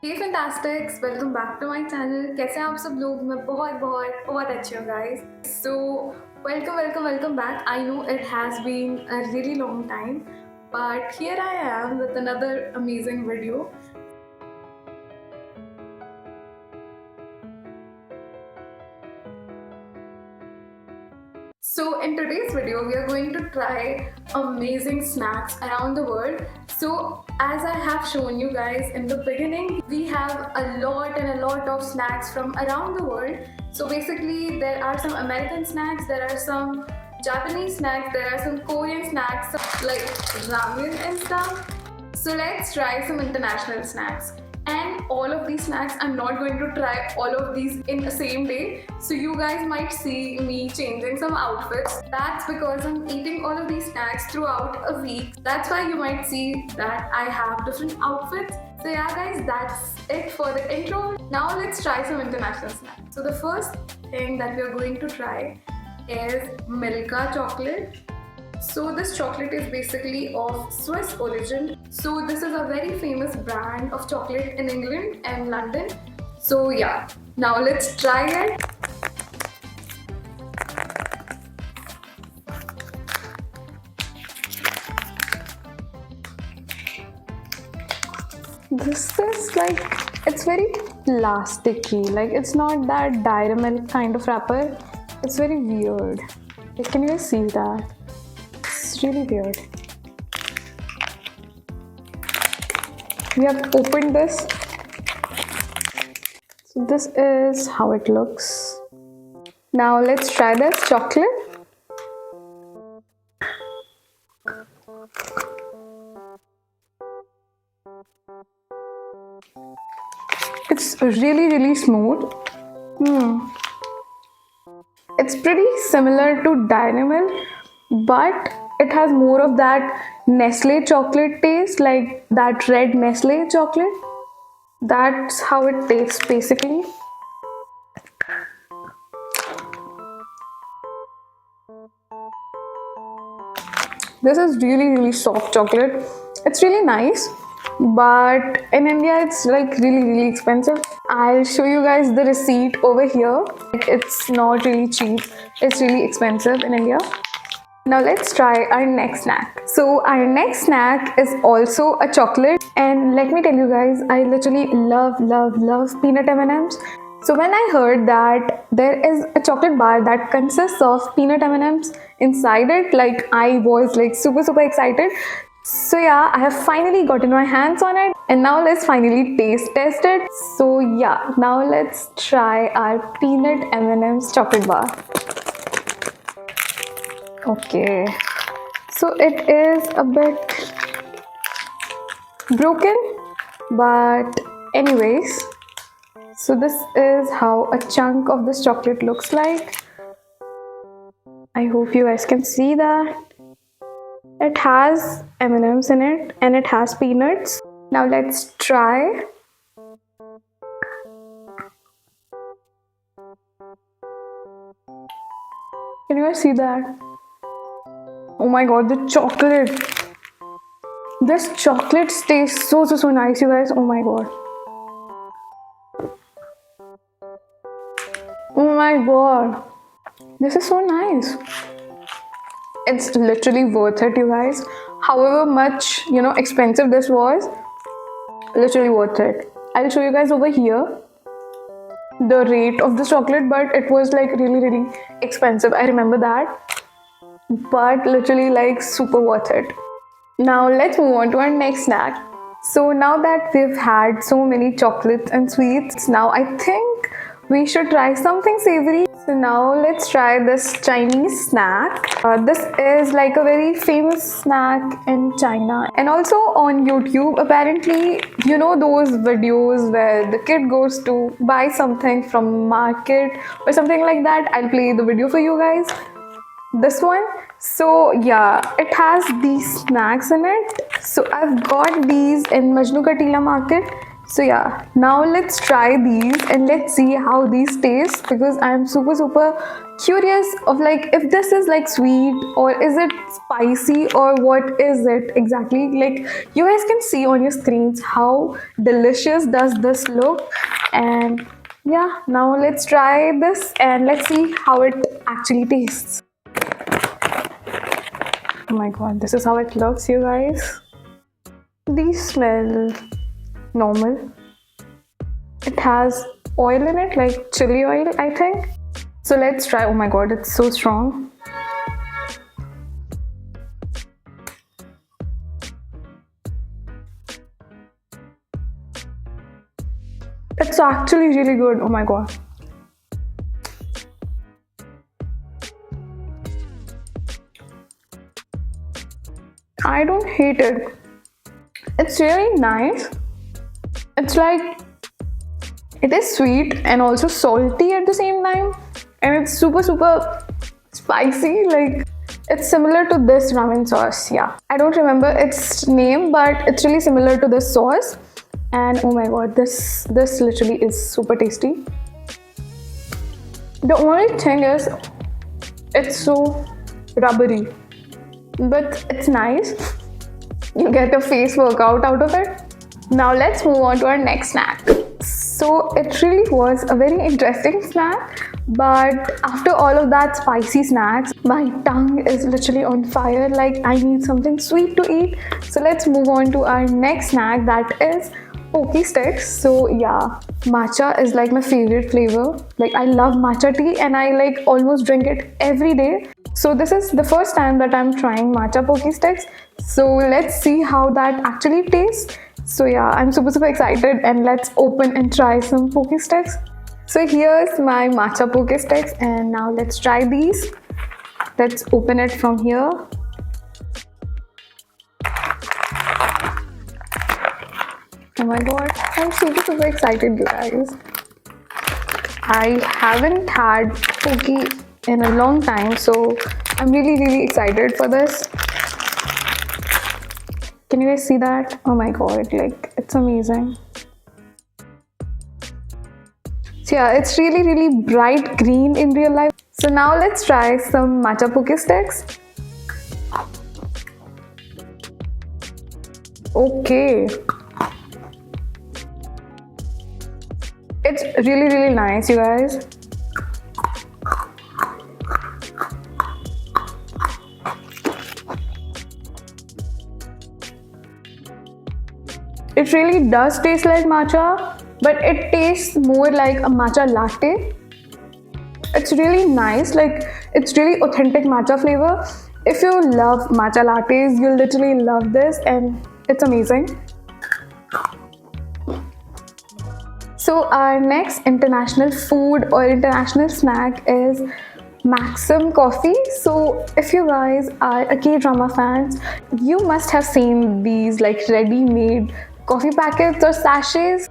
Hey fantastics, welcome back to my channel. कैसे हैं आप सब लोग? मैं बहुत बहुत बहुत अच्छी हूँ guys. So welcome back. I know it has been a really long time, but here I am with another amazing video. So in today's video, we are going to try amazing snacks around the world. So as I have shown you guys in the beginning, we have a lot of snacks from around the world. So basically there are some American snacks, there are some Japanese snacks, there are some Korean snacks like ramen and stuff. So let's try some international snacks. And all of these snacks, I'm not going to try all of these in the same day. So you guys might see me changing some outfits. That's because I'm eating all of these snacks throughout a week. That's why you might see that I have different outfits. So yeah guys, that's it for the intro. Now let's try some international snacks. So the first thing that we are going to try is Milka chocolate. So this chocolate is basically of Swiss origin. So this is a very famous brand of chocolate in England and London. So yeah, now let's try it. This is like, it's very plasticky. Like it's not that dairy milk kind of wrapper. It's very weird. Like, can you guys see that? It's really weird. We have opened this. So this is how it looks. Now let's try this chocolate. It's really smooth. It's pretty similar to dairy milk, but it has more of that Nestle chocolate taste, like that red Nestle chocolate. That's how it tastes basically. This is really soft chocolate. It's really nice, but in India it's like really expensive. I'll show you guys the receipt over here. It's not really cheap. It's really expensive in India. Now let's try our next snack. So our next snack is also a chocolate, and let me tell you guys, I literally love peanut M&Ms. So when I heard that there is a chocolate bar that consists of peanut M&Ms inside it, like I was like super excited. So yeah, I have finally gotten my hands on it, and now let's finally taste test it. So yeah, now let's try our peanut M&Ms chocolate bar. Okay, so it is a bit broken, but anyways, so this is how a chunk of this chocolate looks like. I hope you guys can see that. It has M&Ms in it and it has peanuts. Now let's try. Can you guys see that? Oh my god, the chocolate. This chocolate tastes so nice, you guys. Oh my god. Oh my god. This is so nice. It's literally worth it, you guys. However much, expensive this was, literally worth it. I'll show you guys over here the rate of the chocolate, but it was like really expensive. I remember that. But literally like super worth it. Now let's move on to our next snack. So now that we've had so many chocolates and sweets, now I think we should try something savory. So now let's try this Chinese snack. This is like a very famous snack in China and also on YouTube. Apparently, you know those videos where the kid goes to buy something from market or something like that. I'll play the video for you guys. This one. So yeah, it has these snacks in it. So I've got these in Majnu Katila market So yeah, now let's try these and let's see how these taste, because I'm super curious of like if this is like sweet or is it spicy or what is it exactly. Like you guys can see on your screens how delicious does this look. And yeah, now let's try this and let's see how it actually tastes. Oh my god, this is how it looks, you guys. These smell normal. It has oil in it, like chili oil, I think. So let's try. Oh my god, it's so strong. It's actually really good. Oh my god. I don't hate it. It's really nice. It's like it is sweet and also salty at the same time, and it's super spicy. Like it's similar to this ramen sauce. Yeah, I don't remember its name, but it's really similar to this sauce. And oh my god, this literally is super tasty. The only thing is it's so rubbery, but it's nice. You get a face workout out of it. Now let's move on to our next snack. So it really was a very interesting snack, but after all of that spicy snacks, my tongue is literally on fire. Like I need something sweet to eat. So let's move on to our next snack, that is pocky sticks. So yeah, matcha is like my favorite flavor. Like I love matcha tea and I like almost drink it every day. So this is the first time that I'm trying matcha pocky sticks. So let's see how that actually tastes. So yeah, I'm super excited, and let's open and try some pocky sticks. So here's my matcha pocky sticks, and now let's try these. Let's open it from here. Oh my god, I'm super excited, you guys. I haven't had pocky in a long time, so I'm really excited for this. Can you guys see that? Oh my god, like it's amazing. So yeah, it's really bright green in real life. So now let's try some matcha pocky sticks. Okay. It's really nice, you guys. It really does taste like matcha, but it tastes more like a matcha latte. It's really nice, like it's really authentic matcha flavor. If you love matcha lattes, you'll literally love this, and it's amazing. So our next international food or international snack is Maxim coffee. So if you guys are a K-drama fans, you must have seen these like ready-made coffee packets or sachets.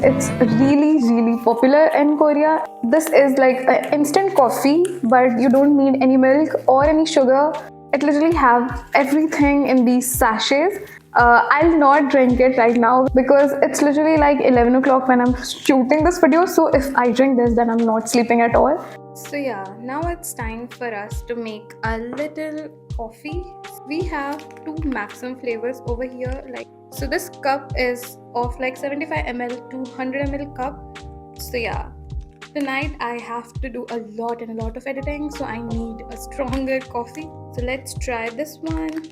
It's really popular in Korea. This is like an instant coffee, but you don't need any milk or any sugar. It literally have everything in these sachets. I'll not drink it right now because it's literally like 11 o'clock when I'm shooting this video. So if I drink this, then I'm not sleeping at all. So yeah, now it's time for us to make a little coffee. We have two Maxim flavors over here. So this cup is of like 75 ml to 100 ml cup. So yeah, tonight I have to do a lot of editing, so I need a stronger coffee. So let's try this one.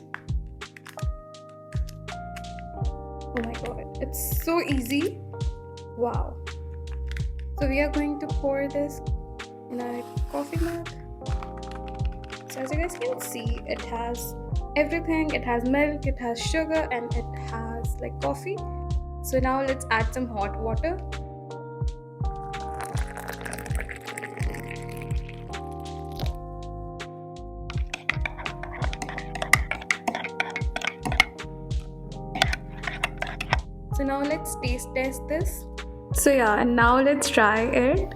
Oh my god, it's so easy. Wow. So we are going to pour this in a coffee mug. So as you guys can see, it has everything. It has milk, it has sugar, and it has like coffee. So now let's add some hot water. So now let's taste test this. So yeah, and now let's try it.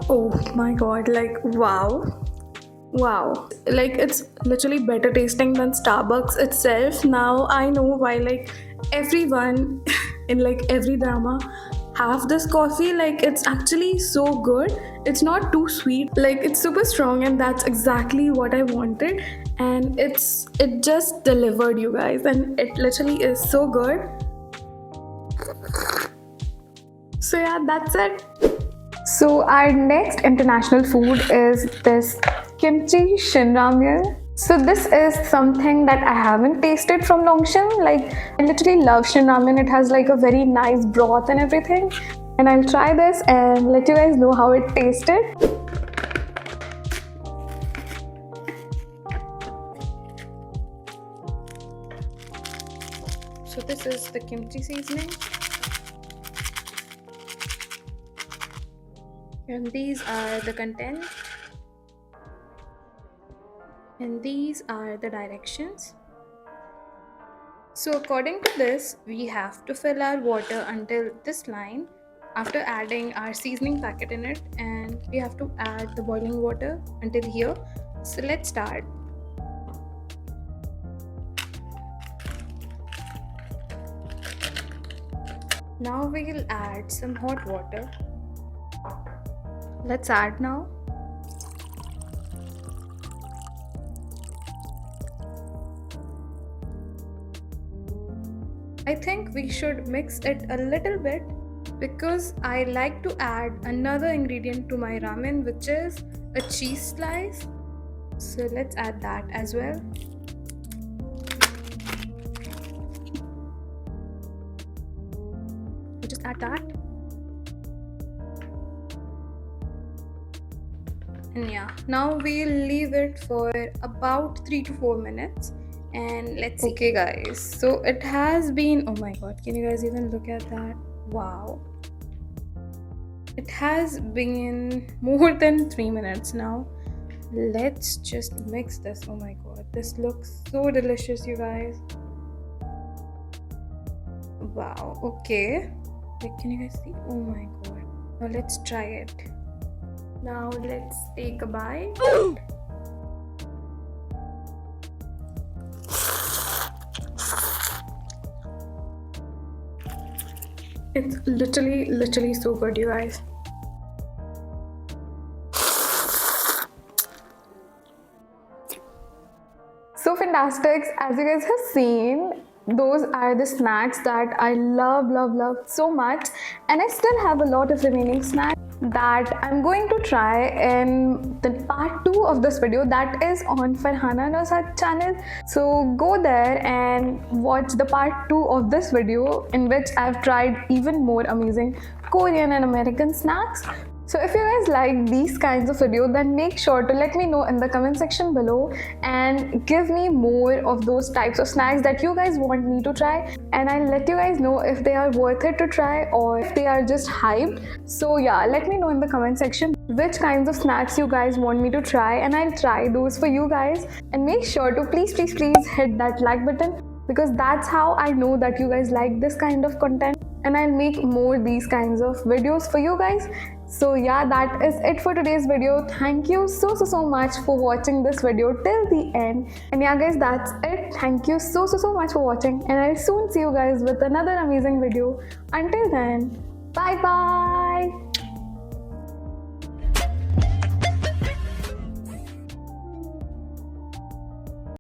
Oh my god, like wow. Wow, like it's literally better tasting than Starbucks itself. Now I know why like everyone in like every drama have this coffee. Like it's actually so good. It's not too sweet. Like it's super strong, and that's exactly what I wanted. And it just delivered, you guys, and it literally is so good. So yeah, that's it. So our next international food is this kimchi shin ramen. So this is something that I haven't tasted from Longshan. Like I literally love shin ramen. It has like a very nice broth and everything. And I'll try this and let you guys know how it tasted. So this is the kimchi seasoning. And these are the content. And these are the directions. So according to this, we have to fill our water until this line after adding our seasoning packet in it, and we have to add the boiling water until here. So let's start. Now we will add some hot water. Let's add now. I think we should mix it a little bit because I like to add another ingredient to my ramen, which is a cheese slice. So let's add that as well. I'll just add that. And yeah, now we'll leave it for about 3 to 4 minutes. And let's see. Okay guys, so it has been, oh my god, can you guys even look at that? Wow, it has been more than 3 minutes now. Let's just mix this. Oh my god, this looks so delicious, you guys. Wow, okay, like can you guys see? Oh my god, now let's try it. Now let's take a bite. It's literally so good, you guys. So fantastic. As you guys have seen, those are the snacks that I love so much, and I still have a lot of remaining snacks that I'm going to try in the part 2 of this video that is on Farhana Nosat channel. So go there and watch the part 2 of this video in which I've tried even more amazing Korean and American snacks. So if you guys like these kinds of videos, then make sure to let me know in the comment section below and give me more of those types of snacks that you guys want me to try, and I'll let you guys know if they are worth it to try or if they are just hyped. So yeah, let me know in the comment section which kinds of snacks you guys want me to try, and I'll try those for you guys. And make sure to please hit that like button, because that's how I know that you guys like this kind of content, and I'll make more these kinds of videos for you guys. So yeah, that is it for today's video. Thank you so much for watching this video till the end. And yeah guys, that's it. Thank you so much for watching, and I'll soon see you guys with another amazing video. Until then, bye bye.